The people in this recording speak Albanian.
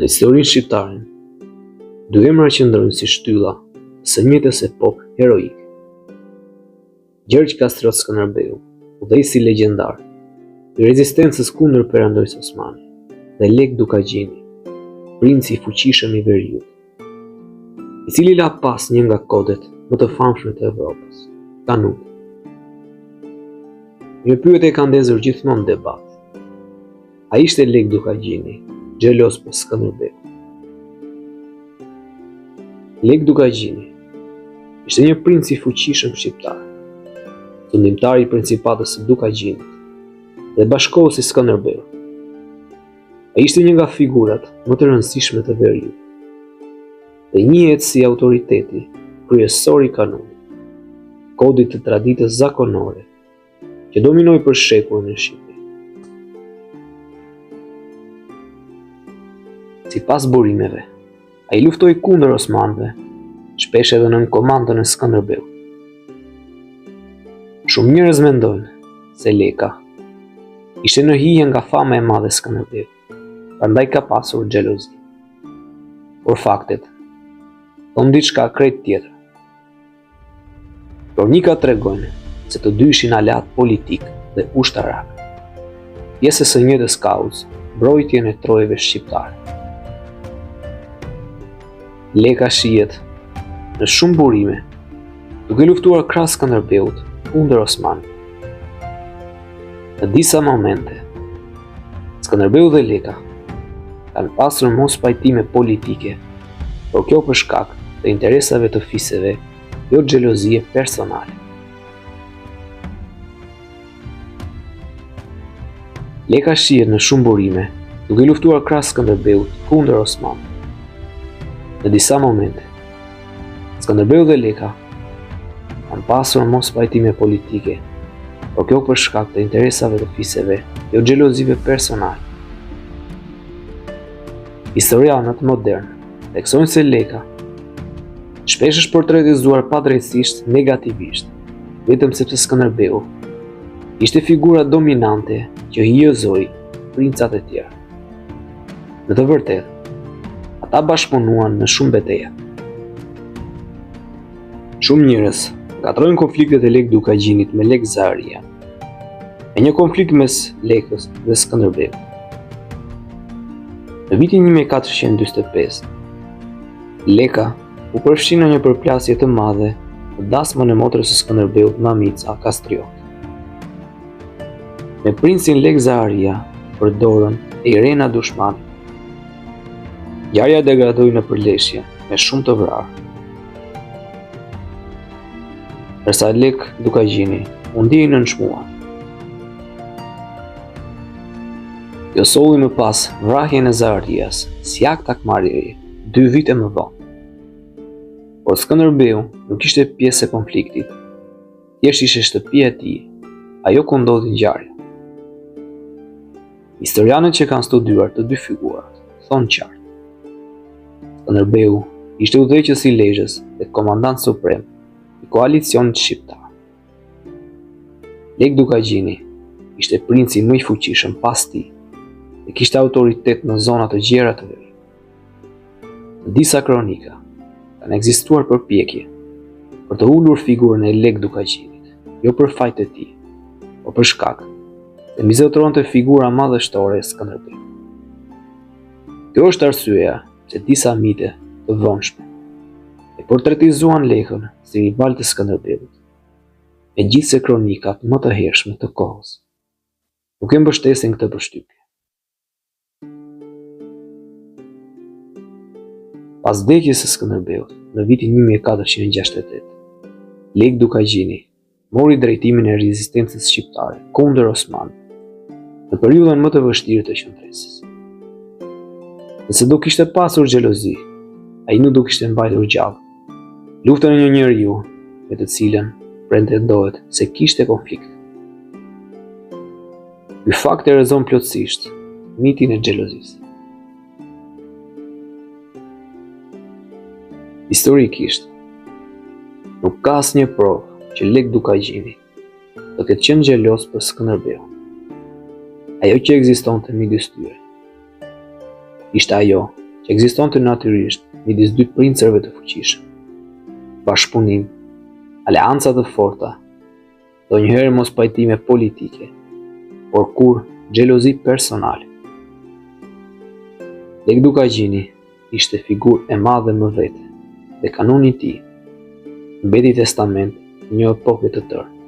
Në historinë shqiptare, dy emra qëndrojnë si shtylla së njëjtës epokë heroike. Gjergj Kastriot Skënderbeu, udhëheqësi legjendar i rezistencës kundër perandojës osmane, dhe Lek Dukagjini, princi i fuqishëm i Veriut, i cili la pas një nga kodet më të famshme të Evropës, Kanun. Një pyetje ka ndezur gjithmonë debat. A ishte Lek Dukagjini xheloz për Skënderbeu? Lek Dukagjini ishte një princ i fuqishëm shqiptar, fundimtar i principatës së Dukagjinit dhe bashkohës i Skënderbeut. Ai ishte një nga figurat më të rëndësishme të Veriut dhe njihet si autoriteti kryesor i kanunit, kodit të traditës zakonore që dominoi për shekuj në Shqipëri. Sipas burimeve, ai luftoi kundër osmanëve, shpesh edhe nën komandën e Skënderbeut. Shumë njerëz mendojnë se Leka ishte në hije nga fama e madhe e Skënderbeut, prandaj ka pasur xhelozi. Por faktet thonë diçka krejt tjetër. Kronikat tregojnë se të dy ishin aleat politik dhe ushtarak, pjesë së njëjtës kauzë, mbrojtjen e trojeve shqiptare. Leka shihet në shumë burime duke luftuar krahas Skënderbeut kundër osmanëve. Në disa momente, Skënderbeu dhe Leka kanë pasur mos pajtime politike, por kjo për shkak të interesave të fisëve, jo xhelozie personale. Leka shihet në shumë burime duke luftuar krahas Skënderbeut kundër osmanëve. Në disa momente, Skënderbeu dhe Leka kanë pasur mos pajtime politike, por kjo për shkak të interesave të fisëve, jo xhelozive personale. Historianët modern theksojnë se Leka shpesh është portretizuar padrejtisht negativisht, vetëm sepse Skënderbeu ishte figura dominante që hyjëzoi princat e tjerë. Në të vërtetë, ata bashkëpunuan në shumë betejë. Shumë njerëz ngatrojnë konfliktet e Lek Dukagjinit me Lek Zaharia, e një konflikt mes Lekës dhe Skënderbeut. Në vitin 1445, Leka u përfshi në një përplasje të madhe në dasmën e motrës së Skënderbeut, Mamica Kastriot. Me princin Lek Zaharia për dorën e Irena Dushmani, ngjarja degradoi në përleshje me shumë të vrarë. Ndërsa Lek Dukagjini u ndiej nënçmuar. Jo solli më pas vrahjen e Zaharias si akt takmarrjeje 2 vite më vonë. Por Skënderbeu nuk ishte pjesë e konfliktit, thjesht ishte shtëpia e tij, ajo ku ndodhi ngjarja. Historianët që kanë studiuar të dy figurat thonë qartë: Skënderbeu ishte udhëheqës i Lezhës dhe komandant suprem i koalicionit shqiptar. Lek Dukagjini ishte princi më i fuqishëm pas tij dhe kishte autoritet në zona të gjera të Veriut. Në disa kronika kanë ekzistuar përpjekje për të ulur figurën e Lek Dukagjinit, jo për fajt e tij, por për shkak se mizotronte figura madhështore e Skënderbeut. Kjo është arsyeja që disa mite të vonshme e portretizuan Lekën si rival të Skënderbeut, megjithse kronikat më të hershme të kohës nuk e mbështesin këtë përshtypje. Pas vdekjes së Skënderbeut në vitin 1468, Lek Dukagjini mori drejtimin e rezistencës shqiptare kundër osmanëve në periudhën më të vështirë të qendresës. Nëse do kishte pasur xhelozi, ai nuk do kishte mbajtur gjallë luftën e një njeriu me të cilën pretendohet se kishte konflikt. Ky fakt e rrezon plotësisht mitin e xhelozisë. Historikisht, nuk ka asnjë provë që Lek Dukagjini do ketë qenë xheloz për Skënderbeu. Ajo që ekzistonte midis tyre ishte ajo ekzistonte natyrisht midis dy princërve të fuqishëm. Bashkëpunim, aleanca të forta, ndonjëherë mos pajtime politike, por kur xhelozi personale. Legdu Gjini ishte figurë e madhe më vete, dhe kanoni i tij mbeti testament një epoke të tërë.